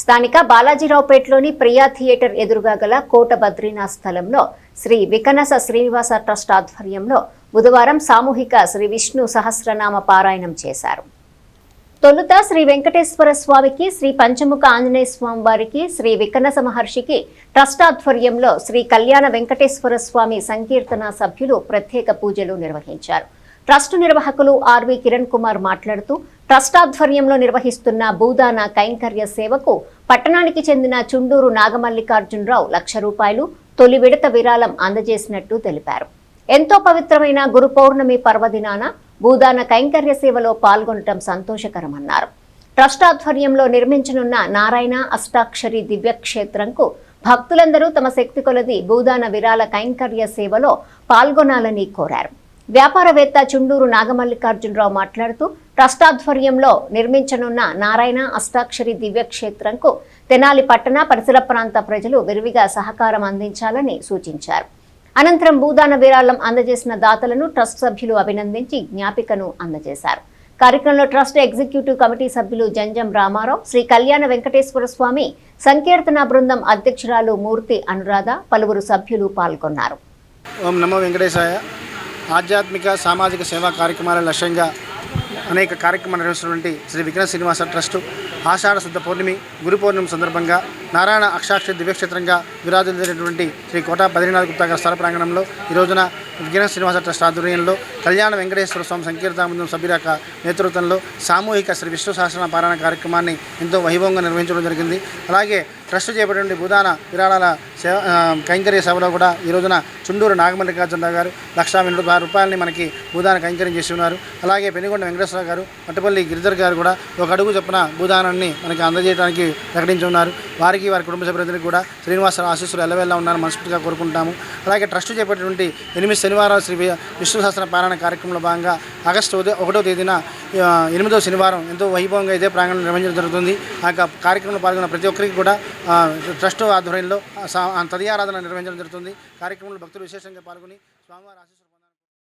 స్థానిక బాలాజీరావుపేటలోని ప్రియా థియేటర్ ఎదురుగా గల కోట బద్రీనాథ్ స్థలంలో శ్రీ వికనస శ్రీనివాస ట్రస్ట్ ఆధ్వర్యంలో బుధవారం సామూహిక శ్రీ విష్ణు సహస్రనామ పారాయణం చేశారు. తొలుత శ్రీ వెంకటేశ్వర స్వామికి, శ్రీ పంచముఖ ఆంజనేయ స్వామి వారికి, శ్రీ వికనస మహర్షికి ట్రస్ట్ ఆధ్వర్యంలో శ్రీ కళ్యాణ వెంకటేశ్వర స్వామి సంకీర్తన సభ్యులు ప్రత్యేక పూజలు నిర్వహించారు. ట్రస్ట్ నిర్వాహకులు ఆర్వి కిరణ్ కుమార్ మాట్లాడుతూ ట్రస్ట్ ఆధ్వర్యంలో నిర్వహిస్తున్న భూదాన కైంకర్య సేవకు పట్టణానికి చెందిన చుండూరు నాగమల్లికార్జునరావు ₹1,00,000 తొలి విడత విరాళం అందజేసినట్టు తెలిపారు. ఎంతో పవిత్రమైన గురు పౌర్ణమి పర్వదినాన భూదాన కైంకర్య సేవలో పాల్గొనడం సంతోషకరమన్నారు. ట్రస్ట్ ఆధ్వర్యంలో నిర్మించనున్న నారాయణ అష్టాక్షరి దివ్యక్షేత్రంకు భక్తులందరూ తమ శక్తి కొలది భూదాన విరాళ కైంకర్య సేవలో పాల్గొనాలని కోరారు. వ్యాపారవేత్త చుండూరు నాగమల్లికార్జునరావు మాట్లాడుతూ ట్రస్ట్ ఆధ్వర్యంలో నిర్మించనున్న నారాయణ అష్టాక్షరి దివ్యక్షేత్రంకు తెనాలి పట్టణ పరిసర ప్రాంత ప్రజలు విరివిగా సహకారం అందించాలని సూచించారు. అనంతరం భూదాన విరాళం అందజేసిన దాతలను ట్రస్ట్ సభ్యులు అభినందించి జ్ఞాపికను అందజేశారు. కార్యక్రమంలో ట్రస్ట్ ఎగ్జిక్యూటివ్ కమిటీ సభ్యులు జంజం రామారావు, శ్రీ కళ్యాణ వెంకటేశ్వర స్వామి సంకీర్తన బృందం అధ్యక్షురాలు మూర్తి అనురాధ, పలువురు సభ్యులు పాల్గొన్నారు. ఓం నమో వెంకటేశాయ. ఆధ్యాత్మిక సామాజిక సేవా కార్యక్రమాల లక్ష్యంగా అనేక కార్యక్రమాలు నిర్వహిస్తున్నటువంటి శ్రీ వికనస శ్రీనివాస ట్రస్ట్ ఆషాఢ శుద్ధ పౌర్ణమి, గురు పౌర్ణమి సందర్భంగా నారాయణ అక్షాక్షరి దివ్యక్షేత్రంగా విరాజిల్లినటువంటి శ్రీ కోట బద్రీనాథ్ గుప్తా గారి స్థల ప్రాంగణంలో ఈ రోజున వికనస శ్రీనివాస ట్రస్ట్ ఆధ్వర్యంలో కళ్యాణ వెంకటేశ్వర స్వామి సంకీర్తన బృందం సభ్యుల నేతృత్వంలో సామూహిక శ్రీ విష్ణు సహస్రనామ పారాయణ కార్యక్రమాన్ని ఎంతో వైభవంగా నిర్వహించడం జరిగింది. అలాగే ట్రస్ట్ చేపట్టిన భూదాన విరాళాల కైంకర్య సభలో కూడా ఈ రోజున చుండూరు నాగమల్లికార్జునరావు గారు ₹1,86,000 మనకి భూదాన కైంకర్యం చేసి ఉన్నారు. అలాగే పెనుగొండ వెంకటేశ్వర గారు, పట్టుపల్లి గిరిధర్ గారు కూడా ఒక అడుగు చొప్పున భూదానాన్ని మనకి అందజేయడానికి ప్రకటించి ఉన్నారు. వారికి వారి కుటుంబ సభ్యులందరికీ కూడా శ్రీనివాస ఆశీస్సులు ఎల్లవెల్లా ఉన్నారని మనస్ఫూర్తిగా కోరుకుంటాము. అలాగే ట్రస్ట్ చేపట్టినటువంటి 8 శనివారాలు శ్రీ విష్ణు సహస్ర పారాయణ కార్యక్రమంలో భాగంగా ఆగస్టు 1వ తేదీన 8వ శనివారం ఎంతో వైభవంగా ఇదే ప్రాంగణంలో నిర్వహించడం జరుగుతుంది. ఆ కార్యక్రమంలో పాల్గొన్న ప్రతి ఒక్కరికి కూడా ట్రస్ట్ ఆధ్వర్యంలో తదియారాధన నిర్వహించడం జరుగుతుంది. కార్యక్రమంలో భక్తులు విశేషంగా పాల్గొని స్వామివారి ఆశీస్సులు